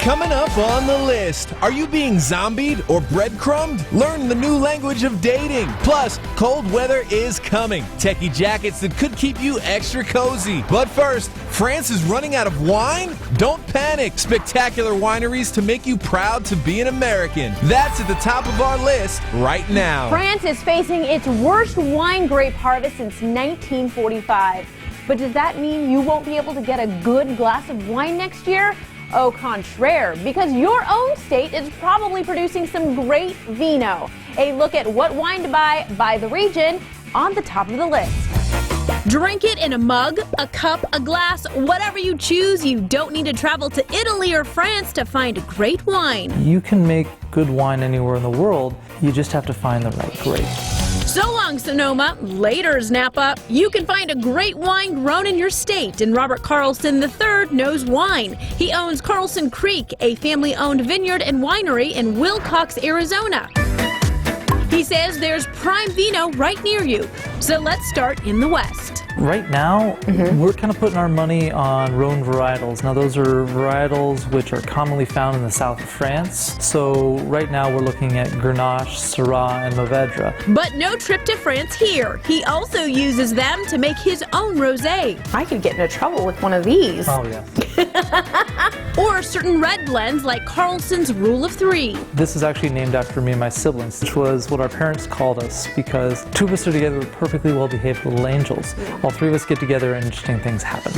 Coming up on the list, are you being zombied or breadcrumbed? Learn the new language of dating. Plus, cold weather is coming. Techie jackets that could keep you extra cozy. But first, France is running out of wine? Don't panic. Spectacular wineries to make you proud to be an American. That's at the top of our list right now. France is facing its worst wine grape harvest since 1945. But does that mean you won't be able to get a good glass of wine next year? Au contraire, because your own state is probably producing some great vino. A look at what wine to buy by the region on the top of the list. Drink it in a mug, a cup, a glass, whatever you choose. You don't need to travel to Italy or France to find great wine. You can make good wine anywhere in the world. You just have to find the right grape. So long, Sonoma. Later's Napa. You can find a great wine grown in your state, and Robert Carlson III knows wine. He owns Carlson Creek, a family-owned vineyard and winery in Wilcox, Arizona. He says there's prime vino right near you. So let's start in the West. Right now, we're kind of putting our money on Rhone varietals. Now, those are varietals which are commonly found in the south of France. So right now, we're looking at Grenache, Syrah, and Mourvedre. But no trip to France here. He also uses them to make his own rosé. I could get into trouble with one of these. Oh, yeah. Or certain red blends like Carlson's Rule of Three. This is actually named after me and my siblings, which was what our parents called us, because two of us are together with perfectly well-behaved little angels. All three of us get together and interesting things happen.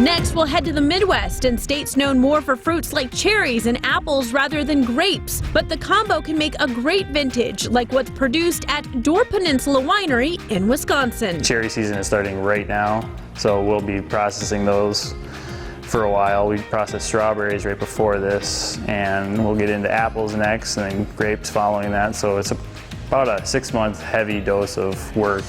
Next, we'll head to the Midwest and states known more for fruits like cherries and apples rather than grapes. But the combo can make a great vintage, like what's produced at Door Peninsula Winery in Wisconsin. Cherry season is starting right now, so we'll be processing those for a while. We process strawberries right before this, and we'll get into apples next, and then grapes following that. So it's about a 6-month heavy dose of work.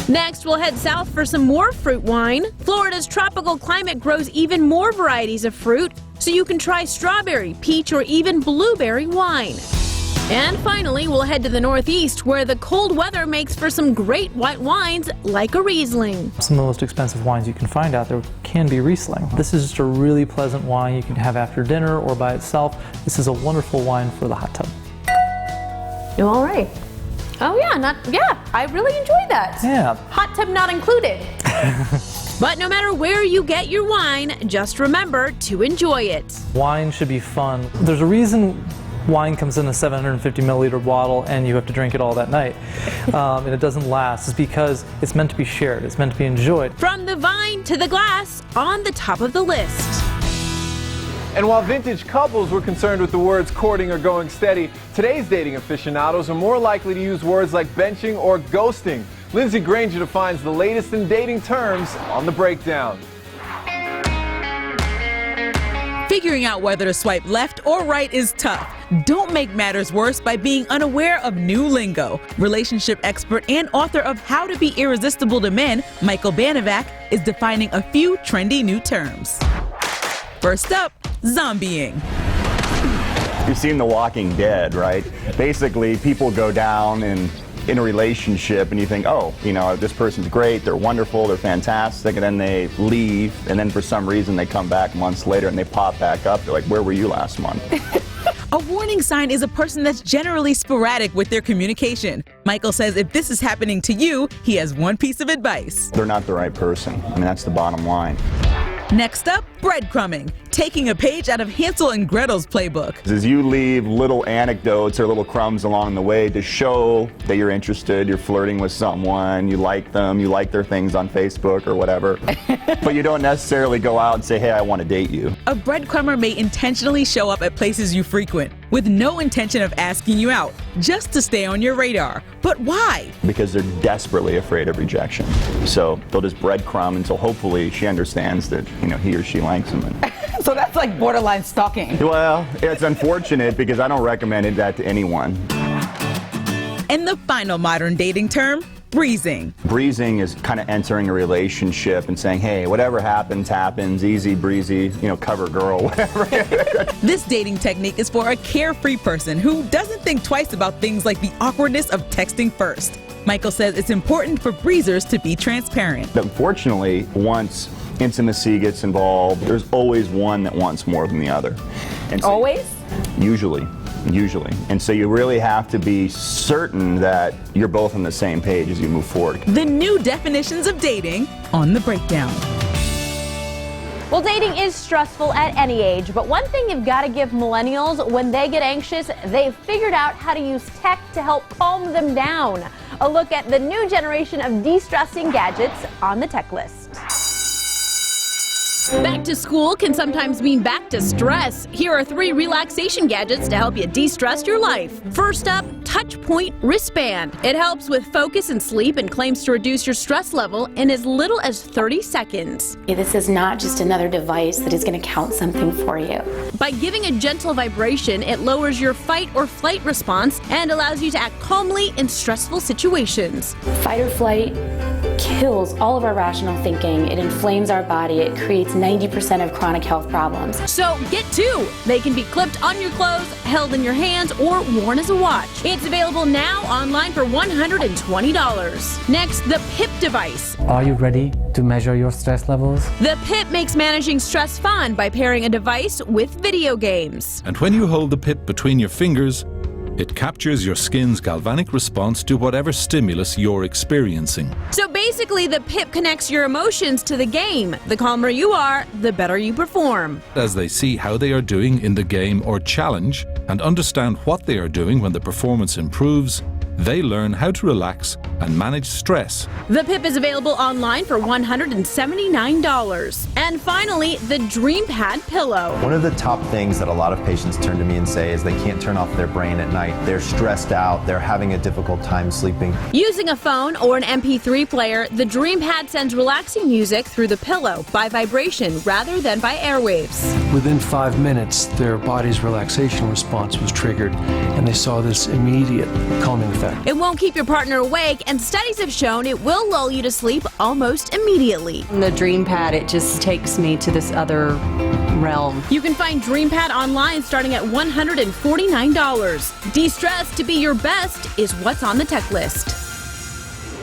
Next, we'll head south for some more fruit wine. Florida's tropical climate grows even more varieties of fruit, so you can try strawberry, peach, or even blueberry wine. And finally, we'll head to the Northeast, where the cold weather makes for some great white wines like a Riesling. Some of the most expensive wines you can find out there can be Riesling. This is just a really pleasant wine you can have after dinner or by itself. This is a wonderful wine for the hot tub. All right. Oh yeah, I really enjoyed that. Yeah. Hot tub not included. But no matter where you get your wine, just remember to enjoy it. Wine should be fun. There's a reason wine comes in a 750 milliliter bottle and you have to drink it all that night, and it doesn't last. It's because it's meant to be shared. It's meant to be enjoyed. From the vine to the glass, on the top of the list. And while vintage couples were concerned with the words courting or going steady, today's dating aficionados are more likely to use words like benching or ghosting. Lindsay Granger defines the latest in dating terms on The Breakdown. Figuring out whether to swipe left or right is tough. Don't make matters worse by being unaware of new lingo. Relationship expert and author of How to Be Irresistible to Men, Michael Banovac, is defining a few trendy new terms. First up, zombieing. You've seen The Walking Dead, right? Basically, people go down in a relationship and you think, oh, this person's great, they're wonderful, they're fantastic, and then they leave, and then for some reason they come back months later and they pop back up. They're like, where were you last month? A warning sign is a person that's generally sporadic with their communication. Michael says if this is happening to you, he has one piece of advice. They're not the right person. I mean, that's the bottom line. Next up, breadcrumbing, taking a page out of Hansel and Gretel's playbook. As you leave little anecdotes or little crumbs along the way to show that you're interested, you're flirting with someone, you like them, you like their things on Facebook or whatever, but you don't necessarily go out and say, hey, I want to date you. A breadcrumber may intentionally show up at places you frequent with no intention of asking you out, just to stay on your radar. But why? Because they're desperately afraid of rejection. So they'll just breadcrumb until hopefully she understands that, he or she likes them. So that's like borderline stalking. Well, it's unfortunate because I don't recommend that to anyone. And the final modern dating term, breezing. Breezing is kind of entering a relationship and saying, hey, whatever happens, happens, easy breezy, cover girl, whatever. This dating technique is for a carefree person who doesn't think twice about things like the awkwardness of texting first. Michael says it's important for breezers to be transparent. Unfortunately, once intimacy gets involved, there's always one that wants more than the other. And so, Always? Usually. And so you really have to be certain that you're both on the same page as you move forward. The new definitions of dating on The Breakdown. Well, dating is stressful at any age, but one thing you've got to give millennials when they get anxious, they've figured out how to use tech to help calm them down. A look at the new generation of de-stressing gadgets on the tech list. Back to school can sometimes mean back to stress. Here are 3 relaxation gadgets to help you de-stress your life. First up, Touchpoint Wristband. It helps with focus and sleep and claims to reduce your stress level in as little as 30 seconds. This is not just another device that is going to count something for you. By giving a gentle vibration, it lowers your fight or flight response and allows you to act calmly in stressful situations. Fight or flight kills all of our rational thinking. It inflames our body. It creates 90% of chronic health problems. So get 2. They can be clipped on your clothes, held in your hands, or worn as a watch. It's available now online for $120. Next, the PIP device. Are you ready to measure your stress levels? The PIP makes managing stress fun by pairing a device with video games. And when you hold the PIP between your fingers, it captures your skin's galvanic response to whatever stimulus you're experiencing. So basically, the PIP connects your emotions to the game. The calmer you are, the better you perform. As they see how they are doing in the game or challenge and understand what they are doing when the performance improves, they learn how to relax and manage stress. The PIP is available online for $179. And finally, the DreamPad pillow. One of the top things that a lot of patients turn to me and say is they can't turn off their brain at night. They're stressed out. They're having a difficult time sleeping. Using a phone or an MP3 player, the DreamPad sends relaxing music through the pillow by vibration rather than by airwaves. Within 5 minutes, their body's relaxation response was triggered, and they saw this immediate calming effect. It won't keep your partner awake, and studies have shown it will lull you to sleep almost immediately. The DreamPad, it just takes me to this other realm. You can find DreamPad online starting at $149. De-stress to be your best is what's on the tech list.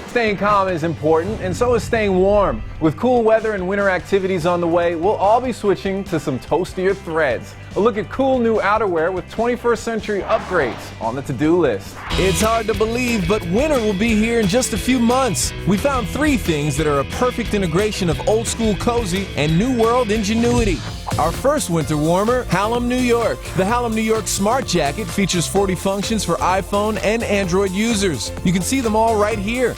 Staying calm is important, and so is staying warm. With cool weather and winter activities on the way, we'll all be switching to some toastier threads. A look at cool new outerwear with 21st century upgrades on the to-do list. It's hard to believe, but winter will be here in just a few months. We found 3 things that are a perfect integration of old school cozy and new world ingenuity. Our first winter warmer, Hallam, New York. The Hallam, New York Smart Jacket features 40 functions for iPhone and Android users. You can see them all right here.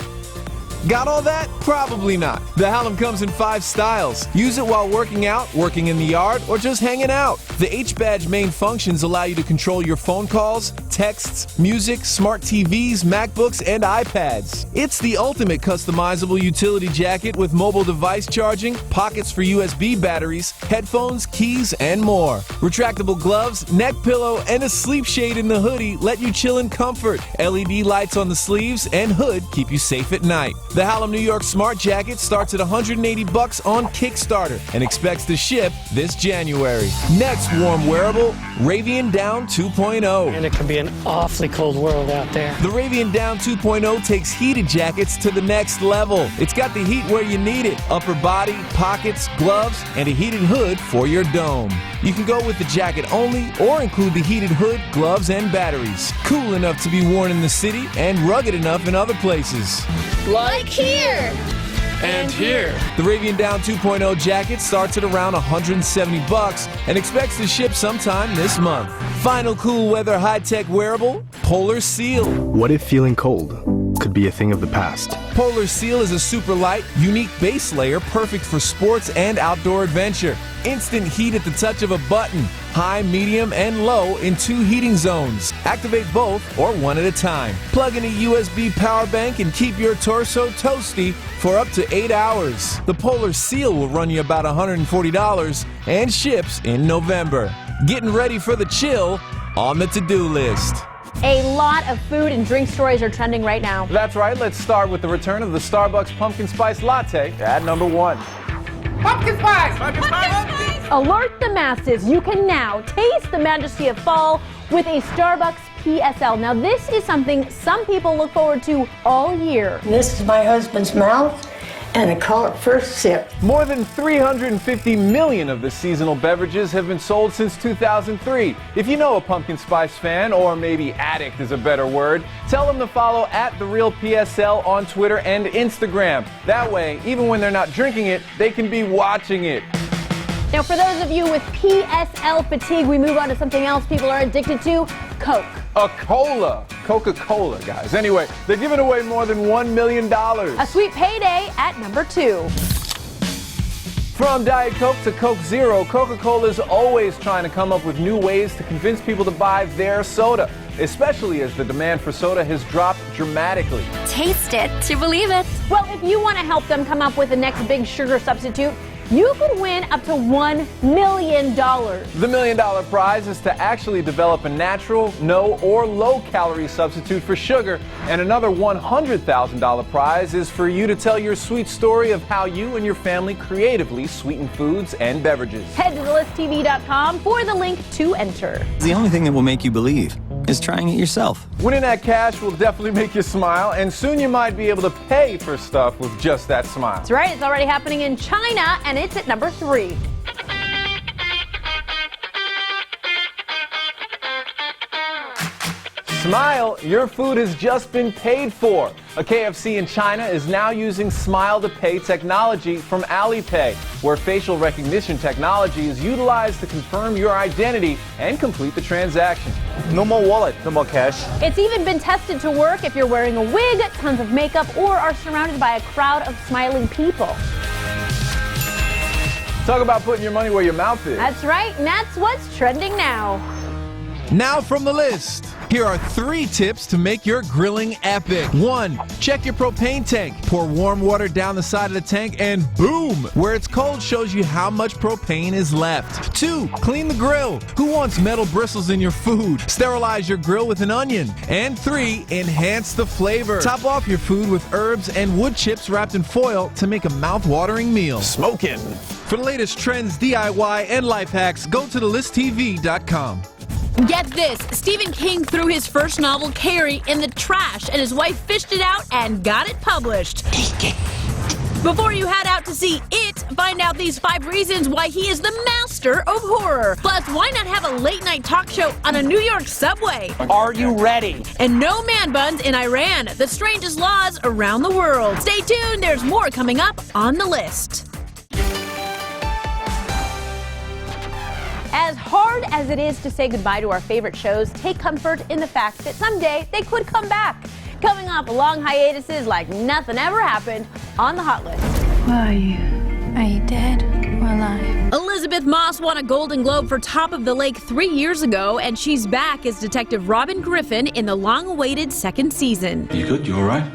Got all that? Probably not. The Hallam comes in 5 styles. Use it while working out, working in the yard, or just hanging out. The H-Badge main functions allow you to control your phone calls, texts, music, smart TVs, MacBooks, and iPads. It's the ultimate customizable utility jacket with mobile device charging, pockets for USB batteries, headphones, keys, and more. Retractable gloves, neck pillow, and a sleep shade in the hoodie let you chill in comfort. LED lights on the sleeves and hood keep you safe at night. The Hallam New York Smart Jacket starts at $180 on Kickstarter and expects to ship this January. Next warm wearable, Ravian Down 2.0. And it can be an awfully cold world out there. The Ravian Down 2.0 takes heated jackets to the next level. It's got the heat where you need it. Upper body, pockets, gloves, and a heated hood for your dome. You can go with the jacket only or include the heated hood, gloves, and batteries. Cool enough to be worn in the city and rugged enough in other places. Like here! And here. The Ravian Down 2.0 jacket starts at around $170 and expects to ship sometime this month. Final cool weather high-tech wearable, Polar Seal. What if feeling cold could be a thing of the past? Polar Seal is a super light, unique base layer perfect for sports and outdoor adventure. Instant heat at the touch of a button. High, medium, and low in 2 heating zones. Activate both or one at a time. Plug in a USB power bank and keep your torso toasty for up to 8 hours. The Polar Seal will run you about $140 and ships in November. Getting ready for the chill on the to-do list. A lot of food and drink stories are trending right now. That's right, let's start with the return of the Starbucks Pumpkin Spice Latte at number 1. Pumpkin spice! Pumpkin spice! Alert the masses, you can now taste the majesty of fall with a Starbucks PSL. Now this is something some people look forward to all year. This is my husband's mouth, And I call it first sip. More than 350 million of the seasonal beverages have been sold since 2003. If you know a pumpkin spice fan, or maybe addict is a better word, tell them to follow @TheRealPSL on Twitter and Instagram. That way, even when they're not drinking it, they can be watching it. Now, for those of you with PSL fatigue, we move on to something else people are addicted to, Coke. A cola. Coca-Cola, guys. Anyway, they're giving away more than $1 million. A sweet payday at number 2. From Diet Coke to Coke Zero, Coca-Cola is always trying to come up with new ways to convince people to buy their soda, especially as the demand for soda has dropped dramatically. Taste it to believe it. Well, if you want to help them come up with the next big sugar substitute, you could win up to $1 million. The $1 million prize is to actually develop a natural, no or low-calorie substitute for sugar, and another $100,000 prize is for you to tell your sweet story of how you and your family creatively sweeten foods and beverages. Head to thelist.tv.com for the link to enter. The only thing that will make you believe is trying it yourself. Winning that cash will definitely make you smile, and soon you might be able to pay for stuff with just that smile. That's right, it's already happening in China, and it's at number 3. Smile, your food has just been paid for. A KFC in China is now using Smile to Pay technology from Alipay, where facial recognition technology is utilized to confirm your identity and complete the transaction. No more wallet, no more cash. It's even been tested to work if you're wearing a wig, tons of makeup, or are surrounded by a crowd of smiling people. Talk about putting your money where your mouth is. That's right, and that's what's trending now. Now from the list. Here are 3 tips to make your grilling epic. 1. Check your propane tank. Pour warm water down the side of the tank and boom! Where it's cold shows you how much propane is left. 2. Clean the grill. Who wants metal bristles in your food? Sterilize your grill with an onion. And 3. Enhance the flavor. Top off your food with herbs and wood chips wrapped in foil to make a mouth-watering meal. Smoking. For the latest trends, DIY, and life hacks, go to thelist.tv.com. Get this, Stephen King threw his first novel, Carrie, in the trash, and his wife fished it out and got it published. Before you head out to see it, find out these 5 reasons why he is the master of horror. Plus, why not have a late-night talk show on a New York subway? Are you ready? And no man buns in Iran, the strangest laws around the world. Stay tuned, there's more coming up on the list. As hard as it is to say goodbye to our favorite shows, take comfort in the fact that someday they could come back. Coming off long hiatuses like nothing ever happened on the Hot List. Where are you? Are you dead or alive? Elizabeth Moss won a Golden Globe for Top of the Lake 3 years ago, and she's back as Detective Robin Griffin in the long-awaited 2nd season. You good? You all right?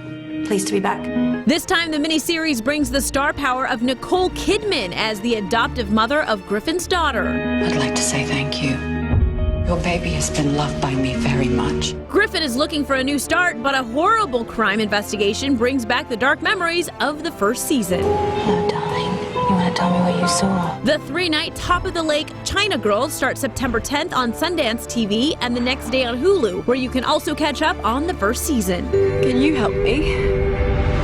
Pleased to be back. This time, the miniseries brings the star power of Nicole Kidman as the adoptive mother of Griffin's daughter. I'd like to say thank you. Your baby has been loved by me very much. Griffin is looking for a new start, but a horrible crime investigation brings back the dark memories of the 1st season. Oh, darling, you want to tell me what you saw? The 3-night Top of the Lake China Girl starts September 10th on Sundance TV and the next day on Hulu, where you can also catch up on the 1st season. Can you help me?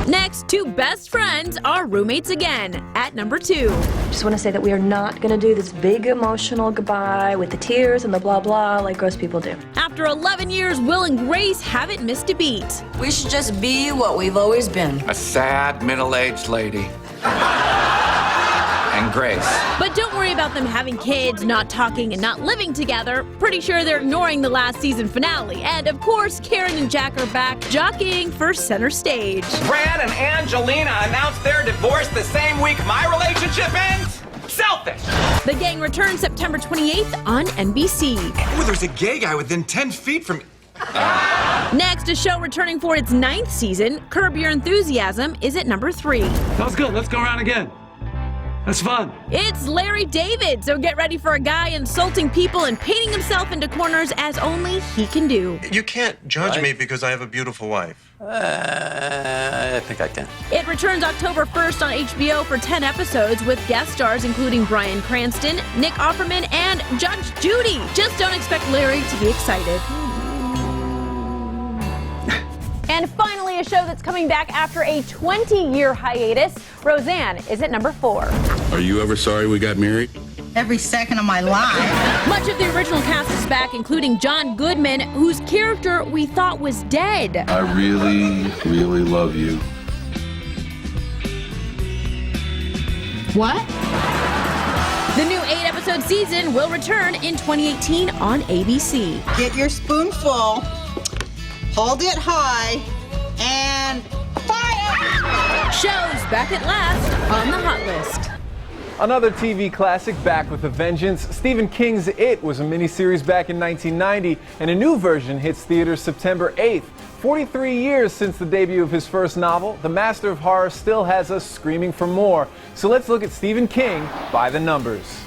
Next, 2 best friends are roommates again at number 2. Just want to say that we are not going to do this big emotional goodbye with the tears and the blah blah like gross people do. After 11 years, Will and Grace haven't missed a beat. We should just be what we've always been. A sad middle-aged lady. And Grace. But don't worry about them having kids, not talking, and not living together. Pretty sure they're ignoring the last season finale. And of course, Karen and Jack are back, jockeying for center stage. Brad and Angelina announced their divorce the same week my relationship ends? Selfish! The gang returns September 28th on NBC. Oh, there's a gay guy within 10 feet from me. Next, a show returning for its 9th season, Curb Your Enthusiasm, is at number 3. That was good. Let's go around again. That's fun. It's Larry David, so get ready for a guy insulting people and painting himself into corners as only he can do. You can't judge me because I have a beautiful wife. I think I can. It returns October 1st on HBO for 10 episodes with guest stars including Bryan Cranston, Nick Offerman, and Judge Judy. Just don't expect Larry to be excited. And finally, a show that's coming back after a 20-year hiatus. Roseanne is at number 4. Are you ever sorry we got married? Every second of my life. Much of the original cast is back, including John Goodman, whose character we thought was dead. I really, really love you. What? The new 8-episode season will return in 2018 on ABC. Get your spoonful, hold it high, and fire! Shows back at last on the hot list. Another TV classic back with a vengeance. Stephen King's It was a miniseries back in 1990, and a new version hits theaters September 8th. 43 years since the debut of his first novel, the master of horror still has us screaming for more. So let's look at Stephen King by the numbers.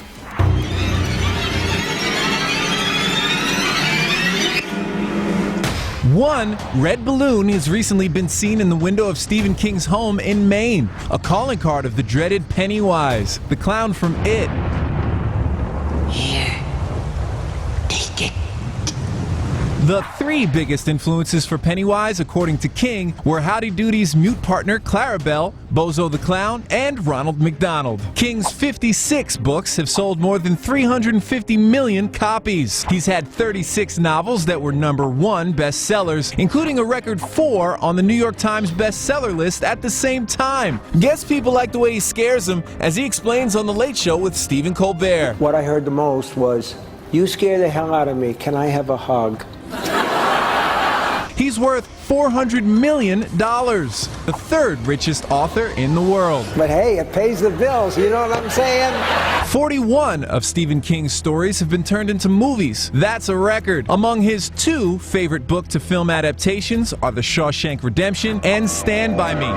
One red balloon has recently been seen in the window of Stephen King's home in Maine, a calling card of the dreaded Pennywise, the clown from It. Here, take it. The 3 biggest influences for Pennywise, according to King, were Howdy Doody's mute partner Clarabelle, Bozo the Clown, and Ronald McDonald. King's 56 books have sold more than 350 million copies. He's had 36 novels that were #1 bestsellers, including a record 4 on the New York Times bestseller list at the same time. Guess people like the way he scares them, as he explains on The Late Show with Stephen Colbert. What I heard the most was, "You scare the hell out of me. Can I have a hug?" He's worth $400 million, the 3rd richest author in the world. But hey, it pays the bills, you know what I'm saying? 41 of Stephen King's stories have been turned into movies. That's a record. Among his 2 favorite book-to-film adaptations are The Shawshank Redemption and Stand By Me.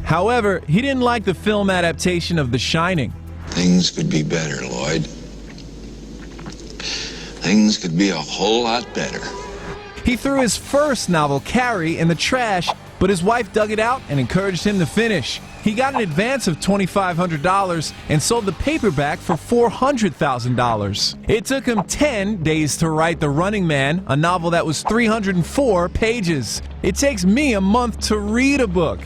However, he didn't like the film adaptation of The Shining. Things could be better, Lloyd. Things could be a whole lot better. He threw his first novel, Carrie, in the trash, but his wife dug it out and encouraged him to finish. He got an advance of $2,500 and sold the paperback for $400,000. It took him 10 days to write The Running Man, a novel that was 304 pages. It takes me a month to read a book.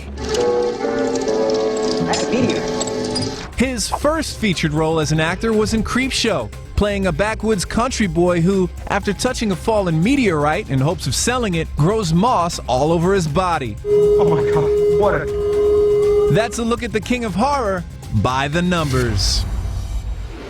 His first featured role as an actor was in Creepshow, playing a backwoods country boy who, after touching a fallen meteorite in hopes of selling it, grows moss all over his body. Oh my God, what a... That's a look at the king of horror by the numbers.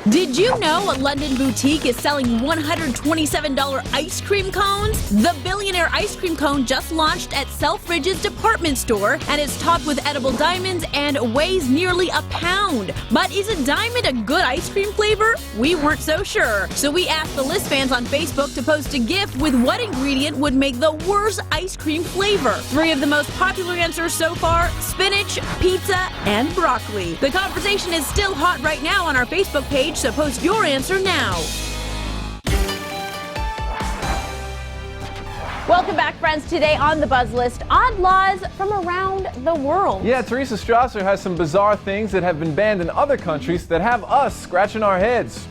Did you know a London boutique is selling $127 ice cream cones? The billionaire ice cream cone just launched at Selfridge's department store and is topped with edible diamonds and weighs nearly a pound. But is a diamond a good ice cream flavor? We weren't so sure. So we asked the list fans on Facebook to post a gift with what ingredient would make the worst ice cream flavor. 3 of the most popular answers so far: spinach, pizza, and broccoli. The conversation is still hot right now on our Facebook page, so post your answer now. Welcome back, friends. Today on the Buzz List, odd laws from around the world. Yeah, Teresa Strasser has some bizarre things that have been banned in other countries that have us scratching our heads.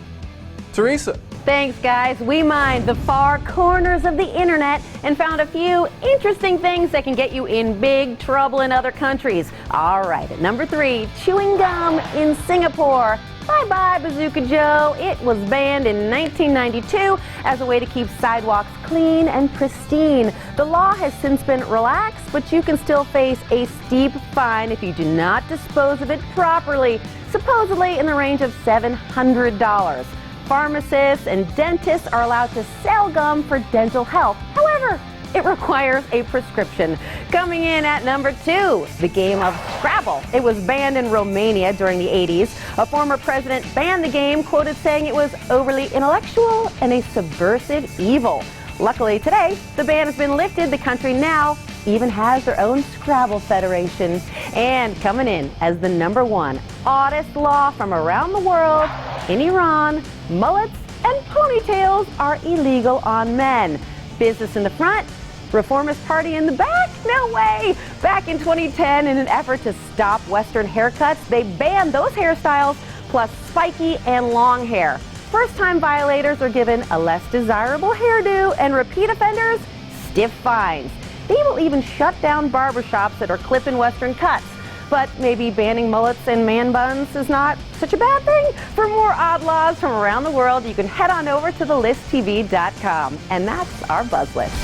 Teresa. Thanks, guys. We mined the far corners of the internet and found a few interesting things that can get you in big trouble in other countries. All right, at number 3, chewing gum in Singapore. Bye-bye, Bazooka Joe. It was banned in 1992 as a way to keep sidewalks clean and pristine. The law has since been relaxed, but you can still face a steep fine if you do not dispose of it properly, supposedly in the range of $700. Pharmacists and dentists are allowed to sell gum for dental health. However, it requires a prescription. Coming in at number 2, the game of Scrabble. It was banned in Romania during the 80s. A former president banned the game, quoted saying it was overly intellectual and a subversive evil. Luckily today, the ban has been lifted. The country now even has their own Scrabble federation. And coming in as the number 1 oddest law from around the world, in Iran, mullets and ponytails are illegal on men. Business in the front, reformist party in the back? No way! Back in 2010, in an effort to stop Western haircuts, they banned those hairstyles, plus spiky and long hair. First-time violators are given a less desirable hairdo, and repeat offenders, stiff fines. They will even shut down barbershops that are clipping Western cuts. But maybe banning mullets and man buns is not such a bad thing. For more odd laws from around the world, you can head on over to thelistTV.com. And that's our Buzz List.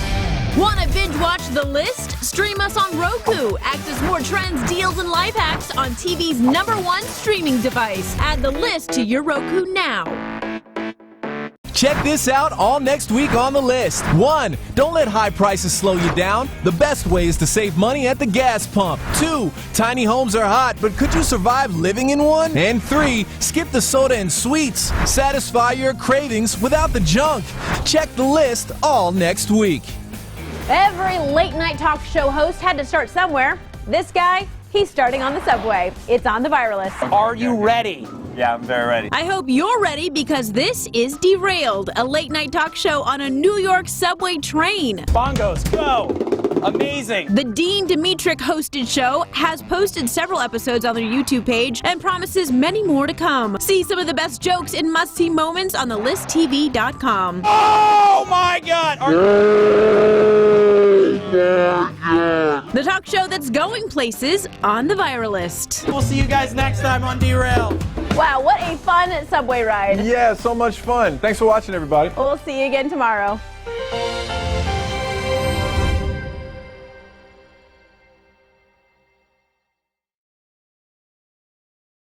Want to binge watch The List? Stream us on Roku. Access more trends, deals, and life hacks on TV's #1 streaming device. Add The List to your Roku now. Check this out all next week on The List. 1. Don't let high prices slow you down. The best way is to save money at the gas pump. 2. Tiny homes are hot, but could you survive living in one? And 3. Skip the soda and sweets. Satisfy your cravings without the junk. Check The List all next week. Every late night talk show host had to start somewhere. This guy, he's starting on the subway. It's on the Viralist. Are you ready? Yeah, I'm very ready. I hope you're ready because this is Derailed, a late night talk show on a New York subway train. Bongos, go! Amazing! The Dean Dimitrick hosted show has posted several episodes on their YouTube page and promises many more to come. See some of the best jokes and must-see moments on thelistTV.com. Oh my God! The talk show that's going places on the Viralist. We'll see you guys next time on Derailed. Wow, what a fun subway ride. Yeah, so much fun. Thanks for watching, everybody. We'll see you again tomorrow.